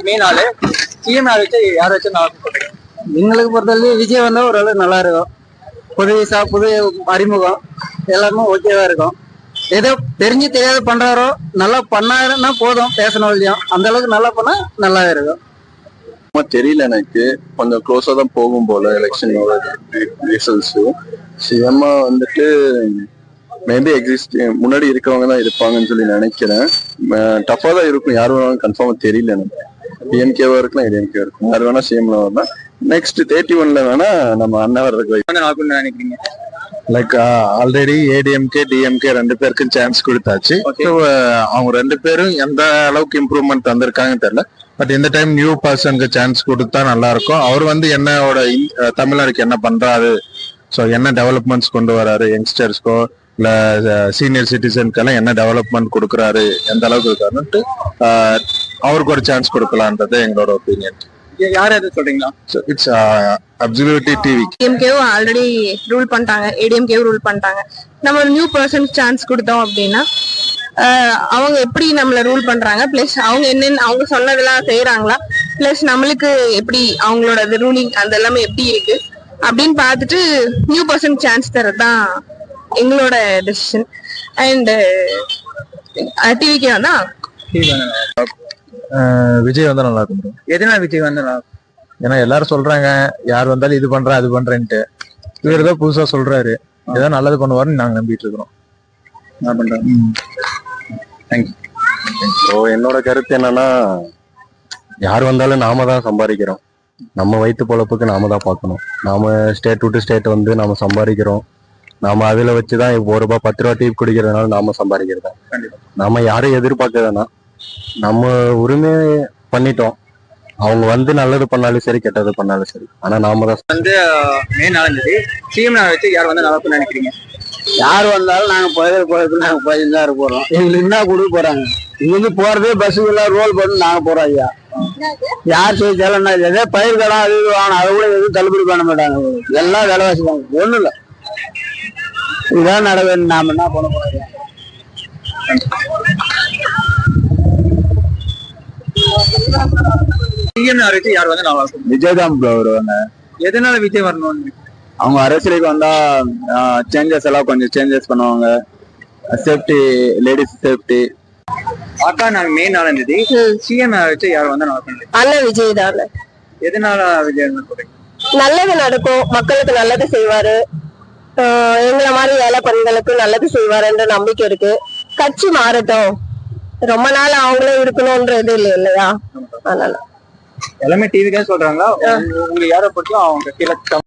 Main ஆளு CM யார் வச்சு யார் வச்சு நல்லா சொல்றீங்க? எங்களுக்கு பொறுத்தவரை விஜய் வந்தா ஓரளவு நல்லா இருக்கும். புது அறிமுகம் எல்லாமே ஓகேவா இருக்கும். ஏதோ தெரிஞ்சு தெரியாத பண்றாரோ நல்லா பண்ணாருன்னா போதும், பேசணும் இல்லையா அந்த அளவுக்கு நல்லா பண்ணா நல்லா இருக்கும். தெரியல, எனக்கு கொஞ்சம் க்ளோஸா தான் போகும் போல எலெக்ஷனோட ரிசல்ட்ஸ். சிஎம்மா வந்துட்டு மேபி முன்னாடி இருக்கவங்க தான் இருப்பாங்கன்னு சொல்லி நினைக்கிறேன். டஃபா தான் இருக்கும், யார் வேணாலும் கன்ஃபார்மா தெரியல எனக்கு. டிஎம்கேவா இருக்கலாம், ஏடிஎம்கே இருக்கும், யார் வேணா சிஎம்ல வரலாம். நெக்ஸ்ட் 31ல வேணா நம்ம அண்ணா வர்றதுக்கு நினைக்கிறீங்க? லைக் ஆல்ரெடி ஏடிஎம்கே டிஎம்கே ரெண்டு பேருக்கும் சான்ஸ் கொடுத்தாச்சு. அவங்க ரெண்டு பேரும் எந்த அளவுக்கு இம்ப்ரூவ்மெண்ட் வந்திருக்காங்கன்னு தெரியல. பட் இந்த டைம் நியூ பர்சனுக்கு சான்ஸ் கொடுத்தா நல்லா இருக்கும். அவர் வந்து என்னோட தமிழ்நாடுக்கு என்ன பண்றாரு, ஸோ என்ன டெவலப்மெண்ட்ஸ் கொண்டு வராரு, யங்ஸ்டர்ஸ்க்கோ இல்ல சீனியர் சிட்டிசனுக்கெல்லாம் என்ன டெவலப்மெண்ட் கொடுக்குறாரு, எந்த அளவுக்கு இருக்காருன்ட்டு அவருக்கு ஒரு சான்ஸ் கொடுக்கலான்றது எங்களோட ஒப்பீனியன். யார் எது சொல்றீங்களா? It's absolutely TV. டிஎம்கேவும் ஆல்ரெடி ரூல் பண்ணிட்டாங்க, ஏடிஎம்கேவும் ரூல் பண்ணிட்டாங்க. நம்ம ஒரு நியூ பர்சன் சான்ஸ் கொடுத்தோம் அப்படின்னா அவங்க எப்படி நம்மள ரூல் பண்றாங்க, பிளஸ் அவங்க என்னென்ன அவங்க சொன்னதெல்லாம் செய்யறாங்களா, பிளஸ் நம்மளுக்கு எப்படி அவங்களோட ரூலிங் அந்த எல்லாமே எப்படி இருக்கு அப்படின்னு பார்த்துட்டு நியூ பர்சன் சான்ஸ் தரதான் எங்களோட டெசிஷன். அண்ட் டிவிக்கே வந்தா விஜய் வந்தா நல்லா இருக்கும். எதனால விஜய் வந்து நல்லா இருக்கும்? ஏன்னா எல்லாரும் சொல்றாங்க யார் வந்தாலும் இது பண்றேன் அது பண்றேன்ட்டு. இவர் ஏதோ புதுசா சொல்றாரு, ஏதோ நல்லது பண்ணுவாருன்னு நாங்க நம்பிட்டு இருக்கிறோம். நான் பண்றேன். தேங்க்யூ. என்னோட கருத்து என்னன்னா, யார் வந்தாலும் நாம தான் சம்பாதிக்கிறோம். நம்ம வயிற்று பொழப்புக்கு நாம தான் பார்க்கணும். நாம ஸ்டேட் விட்டு ஸ்டேட் வந்து நாம சம்பாதிக்கிறோம். நாம அதுல வச்சுதான் ₹1 10 டீ குடிக்கிறதுனால நாம சம்பாதிக்கிறதா. நாம யாரையும் எதிர்பார்க்க வேணாம், நம்ம உரிமை பண்ணிட்டோம். அவங்க வந்து நல்லது பண்ணாலும் சரி, கெட்டது பண்ணாலும் சரி, ஆனா நாம தான் வந்து மெயின் நாலஞ்சு சிஎம் வச்சு யார் வந்து நல்லா இருக்கும்னு நினைக்கிறீங்க? யார் வந்தாலும் நாங்க போயிட்டு நாங்க போயிட்டு தான் இருக்க போறோம். எங்களுக்கு என்ன கொடுக்க போறாங்க? இங்க இருந்து போறதே பஸ்ஸுக்குள்ள ரோல் பண்ணி நாங்க போறோம். ஐயா யார் செய்தாலும் எதே பயிர் கடன் அது வாங்கணும், அதை கூட எதுவும் தள்ளுபடி பண்ண மாட்டாங்க. எல்லாம் விலைவாசி வாங்க ஒண்ணும் இல்லை. இதான் நடவேன், நாம என்ன பண்ண போறோம்? சிஎம் வச்சு யார் வந்து நல்லா இருக்கும்? விஜய் தான் வருவாங்க. எதனால விஜய் வரணும்னு? அவங்க அரசியலுக்கு வந்தா சேஞ்சஸ் எல்லாம் கொஞ்சம் சேஞ்சஸ் பண்ணுவாங்க. Safety, ladies safety. அக்கா நாங்க மெயின் நாலஞ்சு சிஎம் வச்சு யார் வந்து நல்லா இருக்கும்? அண்ணன் விஜய் தான். எதனால விஜய் சொல்றீங்க? நல்லது நடக்கும், மக்களுக்கு நல்லது செய்வாரு, எங்களை மாதிரி வேலை பெண்களுக்கு நல்லது செய்வாருன்ற நம்பிக்கை இருக்கு. கட்சி மாறட்டும், ரொம்ப நாள் அவங்களே இருக்கணும்ன்றது இல்லையா? அதனால எல்லாமே டிவிக்கே சொல்றாங்களா? உங்களுக்கு யாரை பற்றியும் அவங்க